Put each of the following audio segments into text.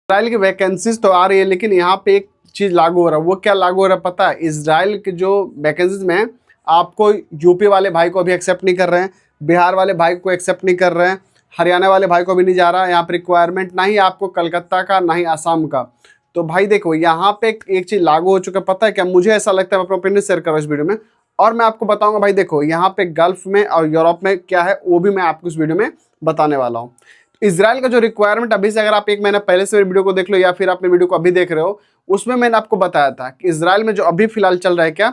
Israel की vacancies तो आ रही है, लेकिन यहाँ पे एक चीज लागू हो रहा है। वो क्या लागू हो रहा है पता है? इसराइल के जो वैकेंसीज में है, आपको यूपी वाले भाई को अभी एक्सेप्ट नहीं कर रहे हैं, बिहार वाले भाई को एक्सेप्ट नहीं कर रहे हैं, हरियाणा वाले भाई को भी नहीं जा रहा है यहाँ पे रिक्वायरमेंट, ना ही आपको कलकत्ता का, ना ही आसाम का। तो भाई देखो यहाँ पे एक चीज लागू हो चुका है, पता है क्या? मुझे ऐसा लगता है, मैं अपना ओपिनियन शेयर कर रहा हूँ इस वीडियो में, और मैं आपको बताऊंगा भाई देखो यहाँ पे गल्फ में और यूरोप में क्या है वो भी मैं आपको इस वीडियो में बताने वाला हूँ। इजराइल का जो रिक्वायरमेंट अभी से, अगर आप एक महीना पहले से मेरे वीडियो को देख लो या फिर आपने वीडियो को अभी देख रहे हो, उसमें मैंने आपको बताया था कि इजराइल में जो अभी फिलहाल चल रहा है क्या,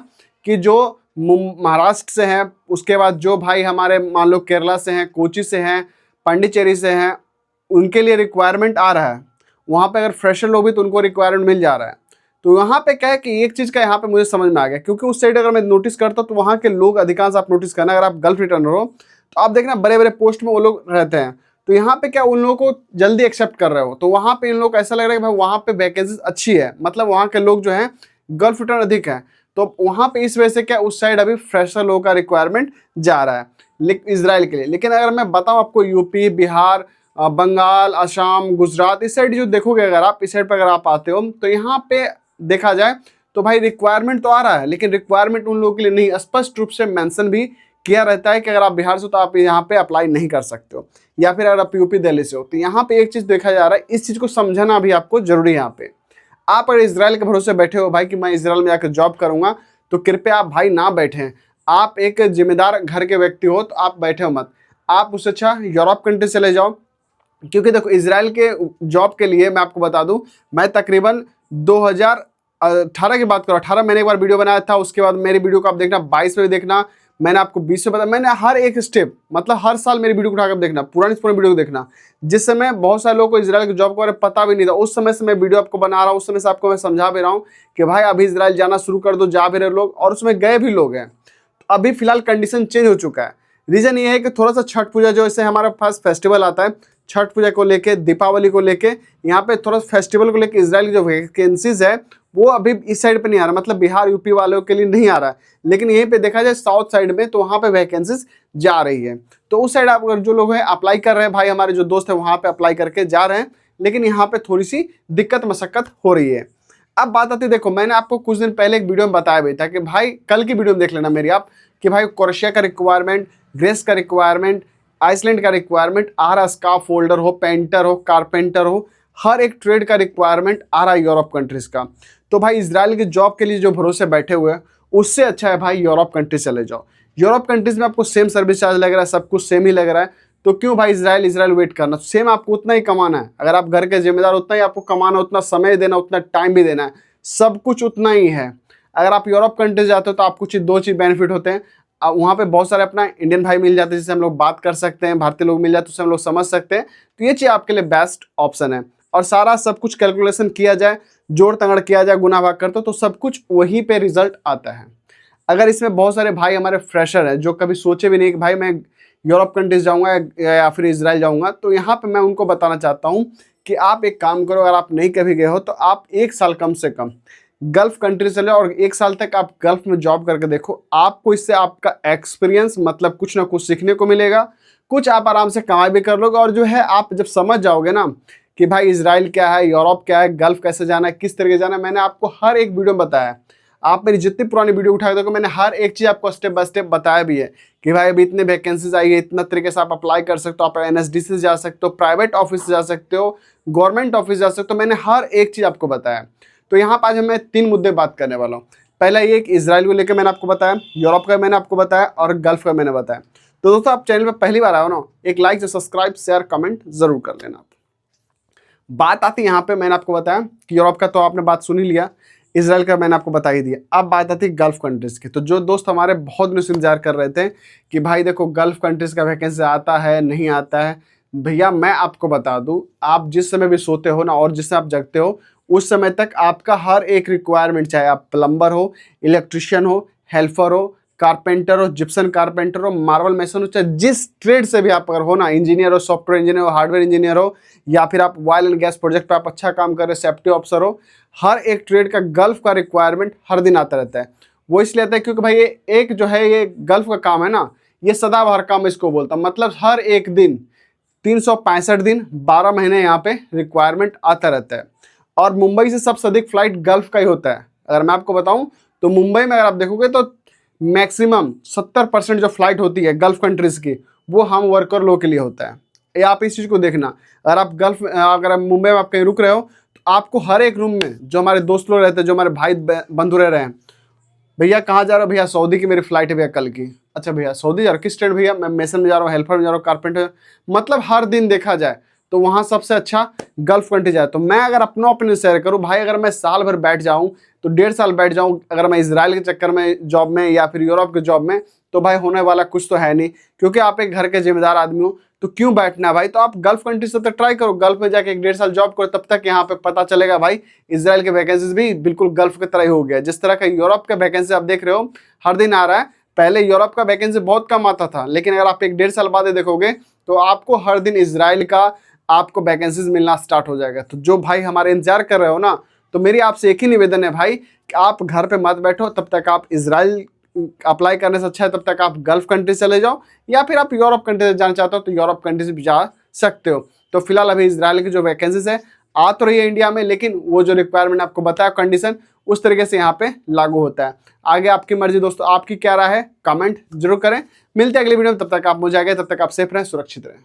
कि जो महाराष्ट्र से हैं, उसके बाद जो भाई हमारे मान लो केरला से हैं, कोची से हैं, पांडिचेरी से हैं, उनके लिए रिक्वायरमेंट आ रहा है। वहाँ पे अगर फ्रेशर लोग भी तो उनको रिक्वायरमेंट मिल जा रहा है। तो यहाँ पे क्या है कि एक चीज़ का यहाँ पे मुझे समझ में आ गया, क्योंकि उस साइड अगर मैं नोटिस करता तो वहाँ के लोग अधिकांश, आप नोटिस करना, अगर आप गल्फ रिटर्नर हो तो आप देखना बड़े बड़े पोस्ट में वो लोग रहते हैं। तो यहाँ पे क्या उन लोगों को जल्दी एक्सेप्ट कर रहे हो, तो वहाँ पे इन लोग को ऐसा लग रहा है कि भाई वहाँ पे वैकेंसी अच्छी है, मतलब वहाँ के लोग जो हैं गल्फ रिटर्न अधिक है। तो वहाँ पे इस वजह से क्या उस साइड अभी फ्रेशर लोगों का रिक्वायरमेंट जा रहा है इसराइल के लिए। लेकिन अगर मैं बताऊँ आपको यूपी, बिहार, बंगाल, असम, गुजरात, इस साइड जो देखोगे, अगर आप इस साइड पर अगर आप आते हो तो यहाँ पे देखा जाए तो भाई रिक्वायरमेंट तो आ रहा है, लेकिन रिक्वायरमेंट उन लोगों के लिए नहीं, स्पष्ट रूप से मेंशन भी किया रहता है कि अगर आप बिहार से हो तो आप यहाँ पे अप्लाई नहीं कर सकते हो, या फिर अगर आप यूपी, दिल्ली से हो। तो यहाँ पे एक चीज़ देखा जा रहा है, इस चीज़ को समझना भी आपको जरूरी है। यहाँ पे आप अगर इसराइल के भरोसे बैठे हो भाई कि मैं इसराइल में जाकर जॉब करूंगा, तो कृपया आप भाई ना बैठें। आप एक जिम्मेदार घर के व्यक्ति हो तो आप बैठे हो मत, आप उससे अच्छा यूरोप कंट्री चले जाओ। क्योंकि देखो इसराइल के जॉब के लिए मैं आपको बता दूं, मैं तकरीबन 2018 की बात करूँ, 18 मैंने एक बार वीडियो बनाया था, उसके बाद मेरी वीडियो को आप देखना 22 में भी देखना, मैंने आपको 20 में बताया, मैंने हर एक स्टेप, मतलब हर साल मेरी वीडियो को उठाकर देखना, पुरानी वीडियो को देखना। जिस समय बहुत सारे लोगों को इसराइल के जॉब के बारे में पता भी नहीं था, उस समय से मैं वीडियो आपको बना रहा हूँ, उस समय से आपको मैं समझा भी रहा हूँ कि भाई अभी इसराइल जाना शुरू कर दो, जा भी रहे लोग, और उसमें गए भी लोग हैं। अभी फिलहाल कंडीशन चेंज हो चुका है। रीजन ये है कि थोड़ा सा छठ पूजा जो इससे हमारे पास फेस्टिवल आता है, छठ पूजा को लेके, दीपावली को लेके, यहाँ पे थोड़ा फेस्टिवल को लेके इसराइल की जो वैकेंसीज है वो अभी इस साइड पे नहीं आ रहा, मतलब बिहार, यूपी वालों के लिए नहीं आ रहा है। लेकिन यहीं पे देखा जाए साउथ साइड में, तो वहाँ पे वैकेंसीज जा रही है। तो उस साइड आप अगर जो लोग हैं अप्लाई कर रहे हैं, भाई हमारे जो दोस्त हैं वहाँ पे अप्लाई करके जा रहे हैं, लेकिन यहाँ पे थोड़ी सी दिक्कत मशक्कत हो रही है। अब बात आती है, देखो मैंने आपको कुछ दिन पहले एक वीडियो में बताया भी था कि भाई कल की वीडियो में देख लेना मेरी आप, कि भाई क्रोएशिया का रिक्वायरमेंट, ग्रीस का रिक्वायरमेंट, आइसलैंड का रिक्वायरमेंट आ रहा, स्कार्फ फोल्डर हो, पेंटर हो, कारपेंटर हो, हर एक ट्रेड का रिक्वायरमेंट आ रहा है यूरोप कंट्रीज का। तो भाई इसराइल की जॉब के लिए जो भरोसे बैठे हुए हैं, उससे अच्छा है भाई यूरोप कंट्रीज चले जाओ। यूरोप कंट्रीज में आपको सेम सर्विस चार्ज लग रहा है, सब कुछ सेम ही लग रहा है, तो क्यों भाई इसराइल वेट करना? सेम आपको उतना ही कमाना है, अगर आप घर के जिम्मेदार उतना ही आपको कमाना, उतना समय देना, उतना टाइम भी देना है, सब कुछ उतना ही है। अगर आप यूरोप कंट्रीज जाते हो तो आपको दो चीज़ बेनिफिट होते हैं, वहाँ पे बहुत सारे अपना इंडियन भाई मिल जाते हैं जिससे हम लोग बात कर सकते हैं, भारतीय लोग मिल जाते हैं उससे हम लोग समझ सकते हैं। तो ये चीज़ आपके लिए बेस्ट ऑप्शन है। और सारा सब कुछ कैलकुलेशन किया जाए, जोड़ तगड़ किया जाए, गुना भाग करते हो तो सब कुछ वहीं पे रिजल्ट आता है। अगर इसमें बहुत सारे भाई हमारे फ्रेशर हैं जो कभी सोचे भी नहीं कि भाई मैं यूरोप कंट्रीज जाऊँगा या फिर इसराइल जाऊँगा, तो यहाँ पर मैं उनको बताना चाहता हूँ कि आप एक काम करो, अगर आप नहीं कभी गए हो तो आप 1 साल कम से कम गल्फ कंट्री चले और 1 साल तक आप गल्फ में जॉब करके देखो। आपको इससे आपका एक्सपीरियंस, मतलब कुछ ना कुछ सीखने को मिलेगा, कुछ आप आराम से कमाई भी कर लोगे। और जो है आप जब समझ जाओगे ना कि भाई इसराइल क्या है, यूरोप क्या है, गल्फ कैसे जाना है, किस तरीके जाना है, मैंने आपको हर एक वीडियो में बताया। आप मेरी जितनी पुरानी वीडियो उठा दोगे मैंने हर एक चीज़ आपको स्टेप बाय स्टेप बताया भी है कि भाई अभी इतने वैकेंसीज आई है, इतना तरीके से आप अप्लाई कर सकते हो, आप NSDC से जा सकते हो, प्राइवेट ऑफिस से जा सकते हो, गवर्नमेंट ऑफिस जा सकते हो, मैंने हर एक चीज़ आपको बताया। तो यहाँ पर आज मैं 3 मुद्दे बात करने वाला हूँ। पहला ये कि इसराइल को लेकर मैंने आपको बताया, यूरोप का मैंने आपको बताया और गल्फ का मैंने बताया। तो दोस्तों आप चैनल पर पहली बार आए हो ना, एक लाइक से सब्सक्राइब, शेयर, कमेंट जरूर कर लेना आप। बात आती है यहाँ पे, मैंने आपको बताया कि यूरोप का तो आपने बात सुन ही लिया, इसराइल का मैंने आपको बता ही दिया। अब बात आती है गल्फ कंट्रीज की। तो जो दोस्त हमारे बहुत दिनों से इंतजार कर रहे थे कि भाई देखो गल्फ कंट्रीज का वैकेंसी आता है नहीं आता है, भैया मैं आपको बता दूं, आप जिस समय भी सोते हो ना और जिस समय आप जगते हो उस समय तक आपका हर एक रिक्वायरमेंट, चाहे आप प्लम्बर हो, इलेक्ट्रिशियन हो, हेल्पर हो, कारपेंटर हो, जिप्सन कारपेंटर हो, मार्बल मेसन हो, चाहे जिस ट्रेड से भी आप अगर हो ना, इंजीनियर हो, सॉफ्टवेयर इंजीनियर हो, हार्डवेयर इंजीनियर हो, या फिर आप ऑयल एंड गैस प्रोजेक्ट पे आप अच्छा काम कर रहे हो, सेफ्टी ऑफिसर हो, हर एक ट्रेड का गल्फ का रिक्वायरमेंट हर दिन आता रहता है। वो इसलिए आता है क्योंकि भाई ये एक जो है ये गल्फ का काम है ना, ये सदाबहार काम इसको बोलता, मतलब हर एक दिन 365 दिन 12 महीने यहाँ पे रिक्वायरमेंट आता रहता है। और मुंबई से सबसे अधिक फ्लाइट गल्फ का ही होता है। अगर मैं आपको बताऊं तो मुंबई में अगर आप देखोगे तो मैक्सिमम 70% जो फ्लाइट होती है गल्फ कंट्रीज की, वो हम वर्कर लोग के लिए होता है। ये आप इस चीज़ को देखना। अगर आप अगर आप मुंबई में आप कहीं रुक रहे हो तो आपको हर एक रूम में जो हमारे दोस्त लोग रहते हैं, जो हमारे भाई बंधु रह रहे हैं, भैया कहाँ जा रहे हो, भैया सऊदी की मेरी फ्लाइट है भैया कल की। अच्छा भैया सऊदी जा रहे हो, किस स्टेट भैया, मैं मेसन में जा रहा हूँ, हेल्पर में जा रहा हूँ, कारपेंटर। मतलब हर दिन देखा जाए तो वहाँ सबसे अच्छा गल्फ कंट्री जाए। तो मैं अगर अपना ओपिनियन शेयर करूँ भाई, अगर मैं साल भर बैठ जाऊँ तो 1.5 साल बैठ जाऊँ अगर मैं इजराइल के चक्कर में जॉब में या फिर यूरोप के जॉब में, तो भाई होने वाला कुछ तो है नहीं। क्योंकि आप एक घर के जिम्मेदार आदमी हो तो क्यों बैठना है भाई। तो आप गल्फ कंट्री से तो ट्राई करो, गल्फ में जाके 1.5 साल जॉब करो, तब तक यहाँ पे पता चलेगा भाई इजराइल के वैकेंसीज भी बिल्कुल गल्फ की तरह ही हो गया। जिस तरह का यूरोप का वैकेंसी आप देख रहे हो हर दिन आ रहा है, पहले यूरोप का वैकेंसी बहुत कम आता था, लेकिन अगर आप 1.5 साल बाद देखोगे तो आपको हर दिन इजराइल का आपको वैकेंसीज मिलना स्टार्ट हो जाएगा। तो जो भाई हमारे इंतजार कर रहे हो ना, तो मेरी आपसे एक ही निवेदन है भाई कि आप घर पे मत बैठो, तब तक आप इजराइल अप्लाई करने से अच्छा है तब तक आप गल्फ कंट्री चले जाओ, या फिर आप यूरोप कंट्री से जाना चाहते हो तो यूरोप कंट्री से भी जा सकते हो। तो फिलहाल अभी इजराइल की जो वैकेंसीज है आ तो रही है इंडिया में, लेकिन वो जो रिक्वायरमेंट आपको बताया कंडीशन उस तरीके से यहाँ पे लागू होता है। आगे आपकी मर्जी दोस्तों, आपकी क्या राय है कमेंट जरूर करें। मिलते हैं अगली वीडियो में, तब तक आप मुझे आगे, तब तक आप सेफ रहें, सुरक्षित रहें।